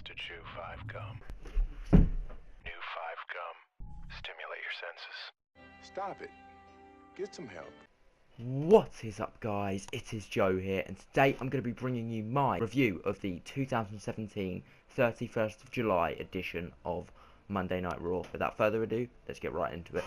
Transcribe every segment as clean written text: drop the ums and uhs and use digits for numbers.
to chew 5 gum. New 5 gum. Stimulate your senses. Stop it. Get some help. What is up, guys? It is Joe here, and today I'm going to be bringing you my review of the 2017 31st of July edition of Monday Night Raw. Without further ado, let's get right into it.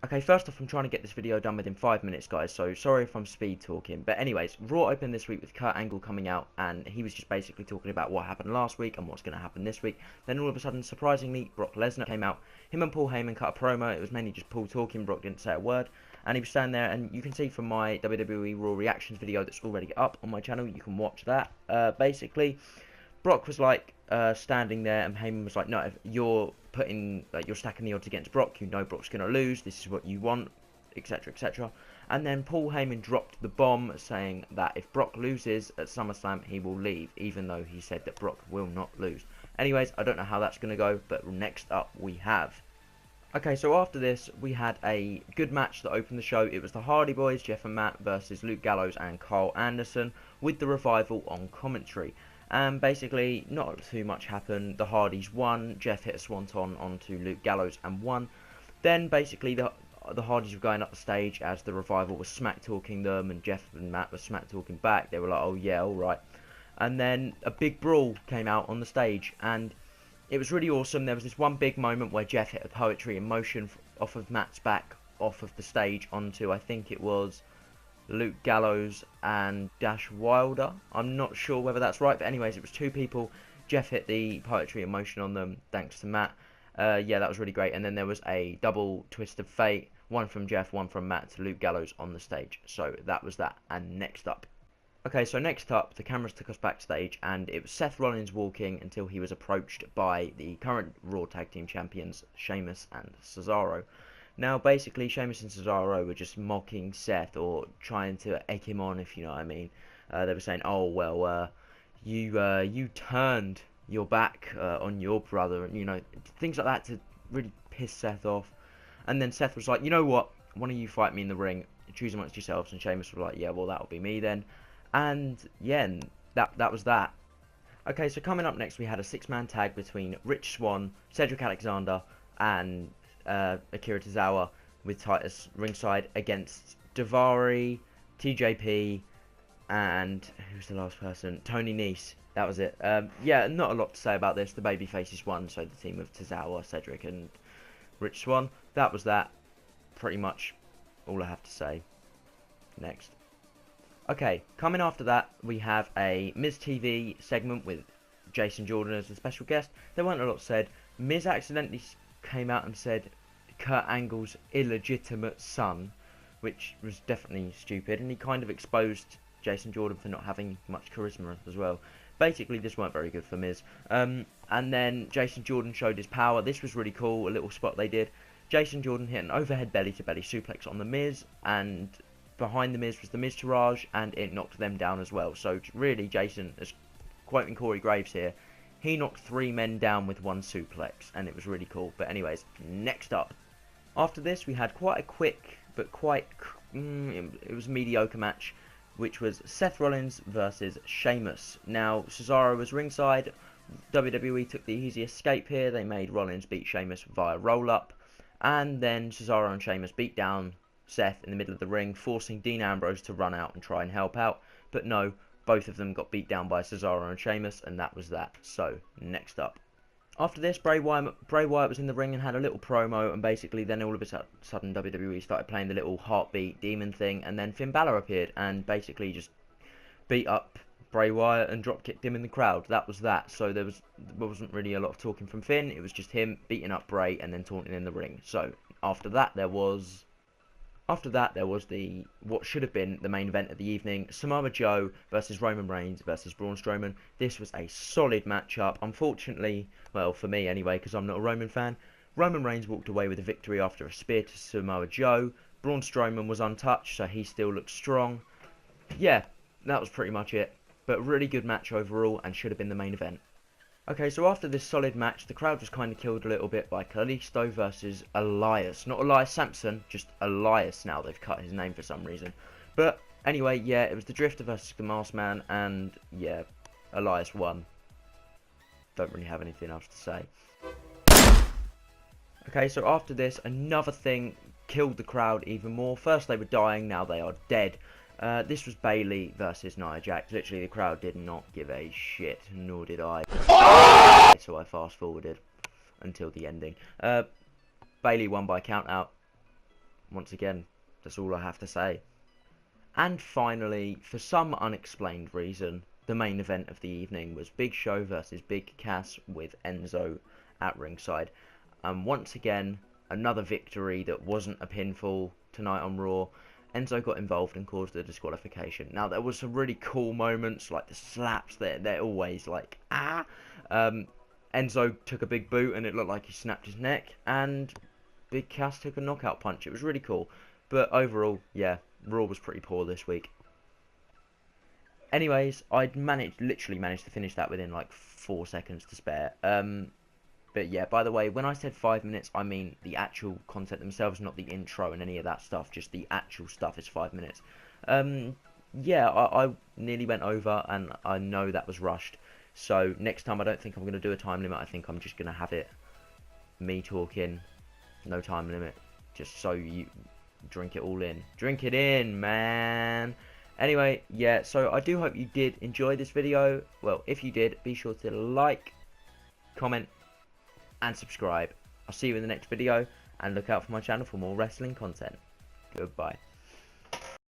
Okay, first off, I'm trying to get this video done within 5 minutes, guys, so sorry if I'm speed talking. But anyways, Raw opened this week with Kurt Angle coming out, and he was just basically talking about what happened last week and what's going to happen this week. Then all of a sudden, surprisingly, Brock Lesnar came out. Him and Paul Heyman cut a promo. It was mainly just Paul talking. Brock didn't say a word. And he was standing there, and you can see from my WWE RAW reactions video that's already up on my channel, you can watch that. Basically, Brock was like standing there, and Heyman was like, no, if you're you're stacking the odds against Brock, you know Brock's going to lose, this is what you want, etc, etc. And then Paul Heyman dropped the bomb saying that if Brock loses at SummerSlam, he will leave, even though he said that Brock will not lose. Anyways, I don't know how that's going to go, but next up we have... Okay, so after this, we had a good match that opened the show. It was the Hardy Boys, Jeff and Matt, versus Luke Gallows and Karl Anderson, with the Revival on commentary. And basically, not too much happened. The Hardys won. Jeff hit a swanton onto Luke Gallows and won. Then basically, the Hardys were going up the stage as the Revival was smack talking them, and Jeff and Matt were smack talking back. They were like, oh yeah, alright. And then a big brawl came out on the stage, and it was really awesome. There was this one big moment where Jeff hit a poetry in motion off of Matt's back, off of the stage, onto, I think it was Luke Gallows and Dash Wilder. I'm not sure whether that's right, but anyways, it was two people. Jeff hit the poetry in motion on them, thanks to Matt. Yeah, that was really great. And then there was a double twist of fate, one from Jeff, one from Matt to Luke Gallows on the stage. So that was that. And next up. Okay, so next up, the cameras took us backstage, and it was Seth Rollins walking until he was approached by the current Raw Tag Team Champions, Sheamus and Cesaro. Now, basically, Sheamus and Cesaro were just mocking Seth, or trying to egg him on, if you know what I mean. They were saying, oh, well, you turned your back on your brother, and, you know, things like that to really piss Seth off. And then Seth was like, you know what, one of you fight me in the ring, choose amongst yourselves, and Sheamus was like, yeah, well, that'll be me then. And, yeah, that was that. Okay, so coming up next, we had a six-man tag between Rich Swann, Cedric Alexander, and Akira Tozawa, with Titus ringside, against Davari, TJP, and who's the last person? Tony Nese. That was it. Yeah, not a lot to say about this. The babyfaces won, so the team of Tozawa, Cedric, and Rich Swann. That was that. Pretty much all I have to say. Next. Okay, coming after that, we have a Miz TV segment with Jason Jordan as a special guest. There weren't a lot said. Miz accidentally came out and said Kurt Angle's illegitimate son, which was definitely stupid, and he kind of exposed Jason Jordan for not having much charisma as well. Basically, this weren't very good for Miz. And then Jason Jordan showed his power. This was really cool, a little spot they did. Jason Jordan hit an overhead belly-to-belly suplex on the Miz, and behind the Miz was the Miztourage, and it knocked them down as well. So really, Jason, as quoting Corey Graves here, he knocked 3 men down with one suplex, and it was really cool. But anyways, next up. After this, we had quite a quick, but it was a mediocre match, which was Seth Rollins versus Sheamus. Now, Cesaro was ringside. WWE took the easy escape here. They made Rollins beat Sheamus via roll-up. And then Cesaro and Sheamus beat down Seth in the middle of the ring, forcing Dean Ambrose to run out and try and help out. But no, both of them got beat down by Cesaro and Sheamus, and that was that. So, next up. After this, Bray Wyatt was in the ring and had a little promo, and basically then all of a sudden WWE started playing the little heartbeat demon thing, and then Finn Balor appeared and basically just beat up Bray Wyatt and dropkicked him in the crowd. That was that. So there wasn't really a lot of talking from Finn. It was just him beating up Bray and then taunting in the ring. So after that there was the what should have been the main event of the evening, Samoa Joe versus Roman Reigns versus Braun Strowman. This was a solid matchup. Unfortunately, well, for me anyway, because I'm not a Roman fan, Roman Reigns walked away with a victory after a spear to Samoa Joe. Braun Strowman was untouched, so he still looked strong. Yeah, that was pretty much it. But really good match overall, and should have been the main event. Okay, so after this solid match, the crowd was kind of killed a little bit by Kalisto versus Elias. Not Elias Sampson, just Elias now. They've cut his name for some reason. But anyway, yeah, it was the Drifter versus the Masked Man, and yeah, Elias won. don't really have anything else to say. Okay, so after this, another thing killed the crowd even more. First they were dying, now they are dead. This was Bayley versus Nia Jax. Literally, the crowd did not give a shit, nor did I. So I fast forwarded until the ending. Bayley won by count out. Once again, that's all I have to say. And finally, for some unexplained reason, the main event of the evening was Big Show versus Big Cass with Enzo at ringside. And once again, another victory that wasn't a pinfall tonight on Raw. Enzo got involved and caused a disqualification. Now, there was some really cool moments, like the slaps. They're always like, ah. Enzo took a big boot and it looked like he snapped his neck. And Big Cass took a knockout punch. It was really cool. But overall, yeah, Raw was pretty poor this week. Anyways, I'd literally managed to finish that within like 4 seconds to spare. But yeah, by the way, when I said 5 minutes, I mean the actual content themselves, not the intro and any of that stuff. Just the actual stuff is 5 minutes. Yeah, I nearly went over, and I know that was rushed. So next time, I don't think I'm going to do a time limit. I think I'm just going to have it me talking, no time limit, just so you drink it all in. Drink it in, man. Anyway, yeah, so I do hope you did enjoy this video. Well, if you did, be sure to like, comment, and subscribe. I'll see you in the next video, and look out for my channel for more wrestling content. Goodbye.